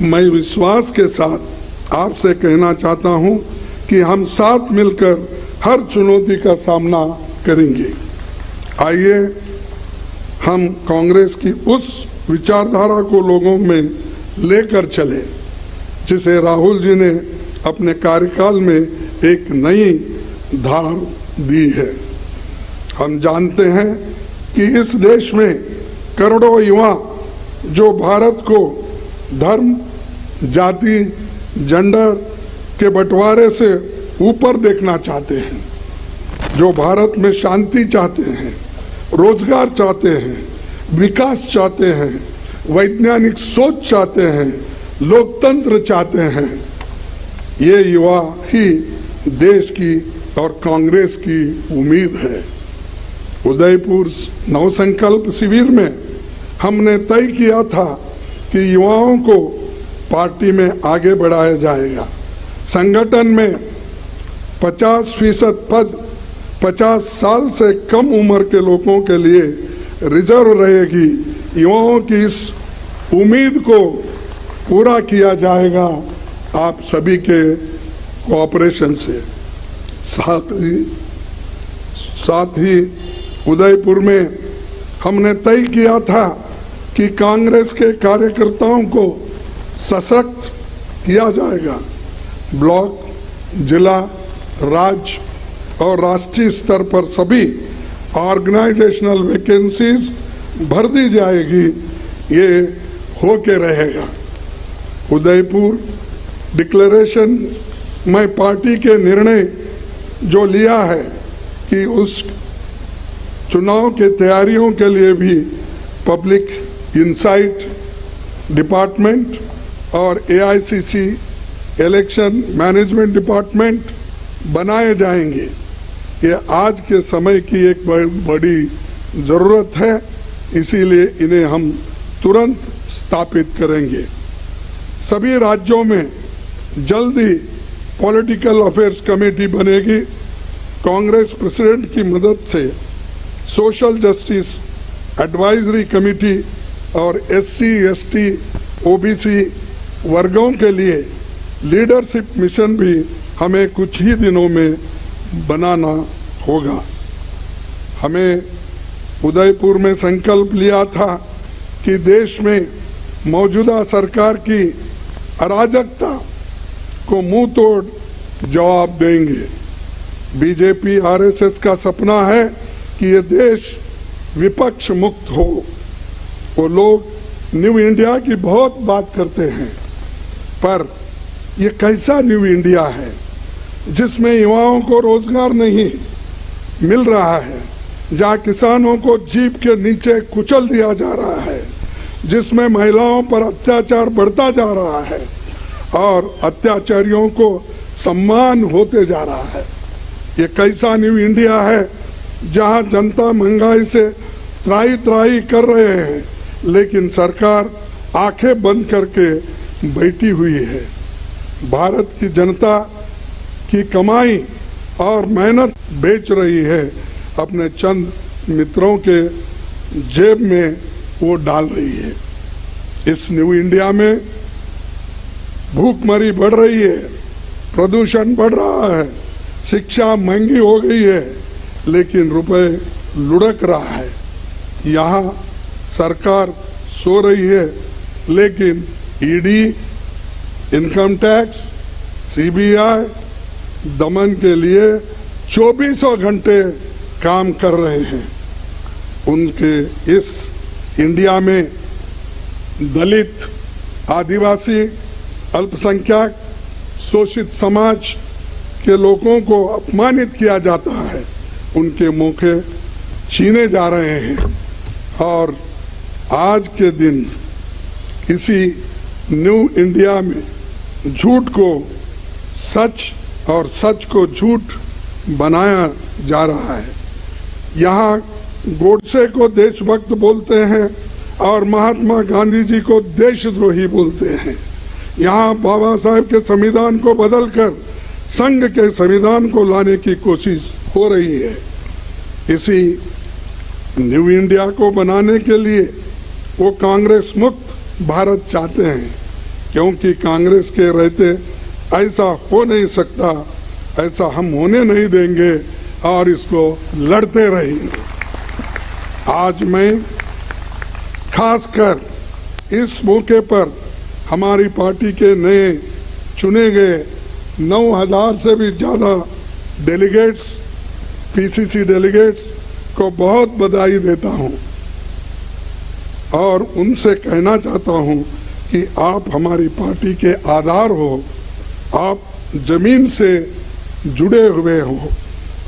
मैं विश्वास के साथ आपसे कहना चाहता हूं कि हम साथ मिलकर हर चुनौती का सामना करेंगे। आइए हम कांग्रेस की उस विचारधारा को लोगों में लेकर चले जिसे राहुल जी ने अपने कार्यकाल में एक नई धार दी है। हम जानते हैं कि इस देश में करोड़ों युवा जो भारत को धर्म, जाति, जेंडर के बंटवारे से ऊपर देखना चाहते हैं, जो भारत में शांति चाहते हैं, रोजगार चाहते हैं, विकास चाहते हैं, वैज्ञानिक सोच चाहते हैं, लोकतंत्र चाहते हैं, ये युवा ही देश की और कांग्रेस की उम्मीद है। उदयपुर नवसंकल्प शिविर में हमने तय किया था कि युवाओं को पार्टी में आगे बढ़ाया जाएगा। संगठन में 50% पद 50 साल से कम उम्र के लोगों के लिए रिजर्व रहेगी। युवाओं की इस उम्मीद को पूरा किया जाएगा आप सभी के कोऑपरेशन से। साथ ही उदयपुर में हमने तय किया था कि कांग्रेस के कार्यकर्ताओं को सशक्त किया जाएगा। ब्लॉक, जिला, राज्य और राष्ट्रीय स्तर पर सभी ऑर्गेनाइजेशनल वैकेंसीज भर दी जाएगी। ये होके रहेगा। उदयपुर डिक्लेरेशन में पार्टी के निर्णय जो लिया है कि उस चुनाव के तैयारियों के लिए भी पब्लिक इंसाइट डिपार्टमेंट और AICC इलेक्शन मैनेजमेंट डिपार्टमेंट बनाए जाएंगे। ये आज के समय की एक बड़ी ज़रूरत है, इसीलिए इन्हें हम तुरंत स्थापित करेंगे। सभी राज्यों में जल्द ही पॉलिटिकल अफेयर्स कमेटी बनेगी। कांग्रेस प्रेसिडेंट की मदद से सोशल जस्टिस एडवाइजरी कमेटी और SC, ST, OBC वर्गों के लिए लीडरशिप मिशन भी हमें कुछ ही दिनों में बनाना होगा। हमें उदयपुर में संकल्प लिया था कि देश में मौजूदा सरकार की अराजकता को मुंह तोड़ जवाब देंगे। BJP RSS का सपना है कि ये देश विपक्ष मुक्त हो। वो लोग न्यू इंडिया की बहुत बात करते हैं, पर ये कैसा न्यू इंडिया है जिसमें युवाओं को रोजगार नहीं मिल रहा है, जहाँ किसानों को जीप के नीचे कुचल दिया जा रहा है, जिसमें महिलाओं पर अत्याचार बढ़ता जा रहा है और अत्याचारियों को सम्मान होते जा रहा है। ये कैसा न्यू इंडिया है जहाँ जनता महंगाई से त्राही त्राही कर रहे हैं, लेकिन सरकार आंखें बंद करके बैठी हुई है। भारत की जनता की कमाई और मेहनत बेच रही है, अपने चंद मित्रों के जेब में वो डाल रही है। इस न्यू इंडिया में भूखमरी बढ़ रही है, प्रदूषण बढ़ रहा है, शिक्षा महंगी हो गई है, लेकिन रुपए लुढ़क रहा है। यहाँ सरकार सो रही है, लेकिन ED, इनकम टैक्स, CBI दमन के लिए 24 घंटे काम कर रहे हैं। उनके इस इंडिया में दलित, आदिवासी, अल्पसंख्यक, शोषित समाज के लोगों को अपमानित किया जाता है, उनके मौके छीने जा रहे हैं। और आज के दिन इसी न्यू इंडिया में झूठ को सच और सच को झूठ बनाया जा रहा है। यहाँ गोडसे को देशभक्त बोलते हैं और महात्मा गांधी जी को देशद्रोही बोलते हैं। यहाँ बाबा साहेब के संविधान को बदलकर संघ के संविधान को लाने की कोशिश हो रही है। इसी न्यू इंडिया को बनाने के लिए वो कांग्रेस मुक्त भारत चाहते हैं। क्योंकि कांग्रेस के रहते ऐसा हो नहीं सकता, ऐसा हम होने नहीं देंगे और इसको लड़ते रहेंगे। आज मैं खासकर इस मौके पर हमारी पार्टी के नए चुने गए 9,000 से भी ज़्यादा डेलीगेट्स, पीसीसी डेलीगेट्स को बहुत बधाई देता हूं और उनसे कहना चाहता हूं कि आप हमारी पार्टी के आधार हो, आप जमीन से जुड़े हुए हो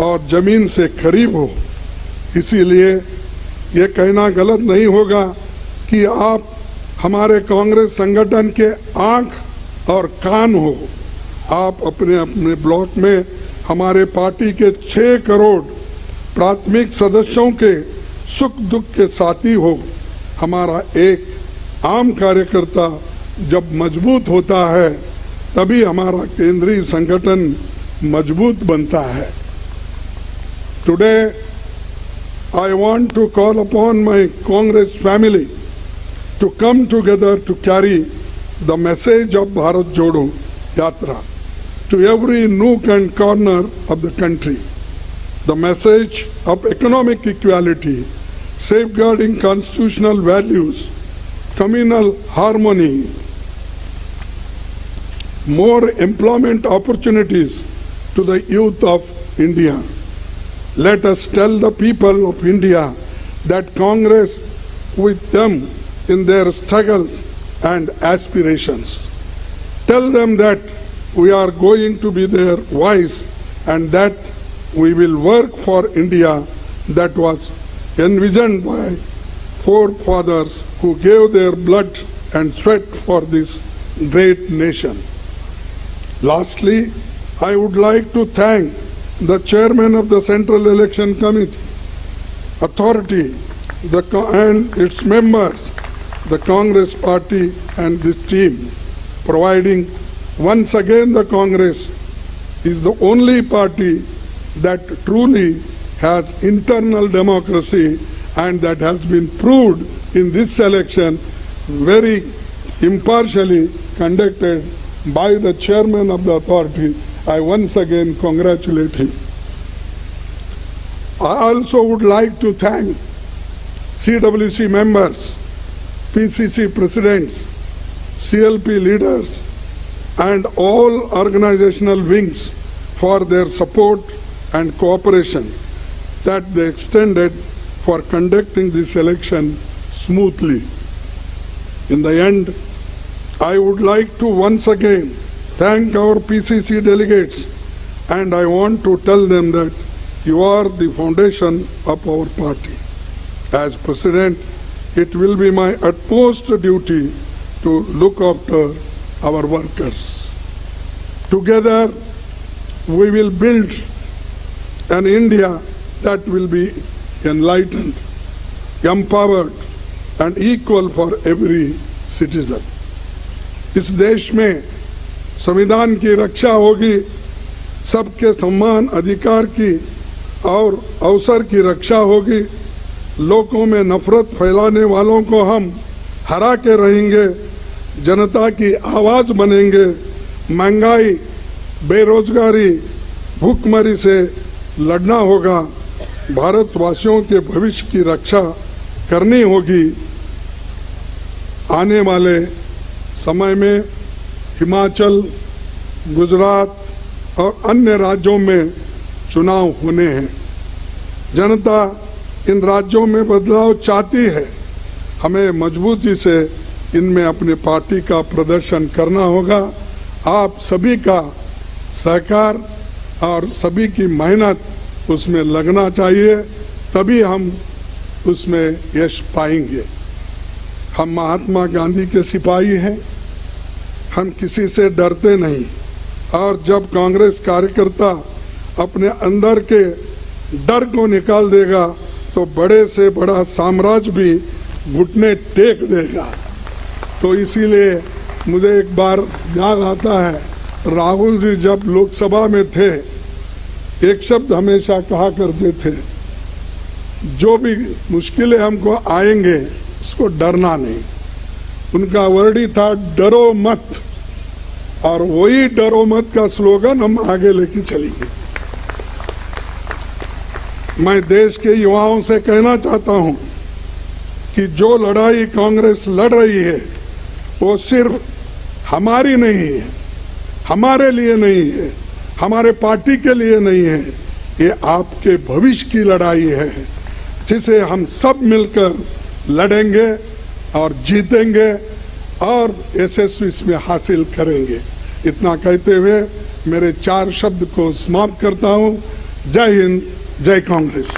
और जमीन से करीब हो। इसीलिए ये कहना गलत नहीं होगा कि आप हमारे कांग्रेस संगठन के आंख और कान हो। आप अपने अपने ब्लॉक में हमारे पार्टी के 6 करोड़ प्राथमिक सदस्यों के सुख दुख के साथी हो। हमारा एक आम कार्यकर्ता जब मजबूत होता है तभी हमारा केंद्रीय संगठन मजबूत बनता है। Today I want to call upon my Congress family to come together to carry the message of Bharat Jodo Yatra to every nook and corner of the country. The message of economic equality, safeguarding constitutional values, communal harmony, more employment opportunities to the youth of India. Let us tell the people of India that Congress with them in their struggles and aspirations. Tell them that we are going to be their voice and that we will work for India that was envisioned by forefathers who gave their blood and sweat for this great nation. Lastly, I would like to thank the chairman of the Central Election Committee, authority, and its members, the Congress party and this team, providing once again the Congress is the only party that truly has internal democracy and that has been proved in this election very impartially conducted by the chairman of the authority. I once again congratulate him. I also would like to thank CWC members, PCC presidents, CLP leaders, and all organizational wings for their support and cooperation that they extended for conducting this election smoothly. In the end, I would like to once again thank our PCC delegates, and I want to tell them that you are the foundation of our party. As President, it will be my utmost duty to look after our workers. Together, we will build an India that will be enlightened, empowered, and equal for every citizen. इस देश में संविधान की रक्षा होगी, सबके सम्मान अधिकार की और अवसर की रक्षा होगी, लोगों में नफरत फैलाने वालों को हम हरा के रहेंगे, जनता की आवाज़ बनेंगे, महंगाई, बेरोजगारी, भूखमरी से लड़ना होगा, भारतवासियों के भविष्य की रक्षा करनी होगी। आने वाले समय में हिमाचल, गुजरात और अन्य राज्यों में चुनाव होने हैं। जनता इन राज्यों में बदलाव चाहती है। हमें मजबूती से इनमें अपनी पार्टी का प्रदर्शन करना होगा। आप सभी का सहकार और सभी की मेहनत उसमें लगना चाहिए, तभी हम उसमें यश पाएंगे। हम महात्मा गांधी के सिपाही हैं, हम किसी से डरते नहीं, और जब कांग्रेस कार्यकर्ता अपने अंदर के डर को निकाल देगा तो बड़े से बड़ा साम्राज्य भी घुटने टेक देगा। तो इसीलिए मुझे एक बार याद आता है, राहुल जी जब लोकसभा में थे, एक शब्द हमेशा कहा करते थे, जो भी मुश्किलें हमको आएंगे उसको डरना नहीं, उनका वर्ड ही था डरो मत, और वही डरो मत का स्लोगन हम आगे लेके चलेंगे। मैं देश के युवाओं से कहना चाहता हूं कि जो लड़ाई कांग्रेस लड़ रही है वो सिर्फ हमारी नहीं है, हमारे लिए नहीं है, हमारे पार्टी के लिए नहीं है, ये आपके भविष्य की लड़ाई है, जिसे हम सब मिलकर लड़ेंगे और जीतेंगे और यशस्वी इसमें हासिल करेंगे। इतना कहते हुए मेरे 4 शब्द को समाप्त करता हूं। जय हिंद, जय Congress.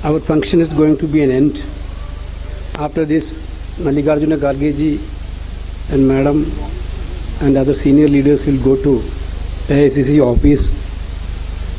Our function is going to be an end. After this, Mallikarjuna Kharge ji and Madam and other senior leaders will go to AICC office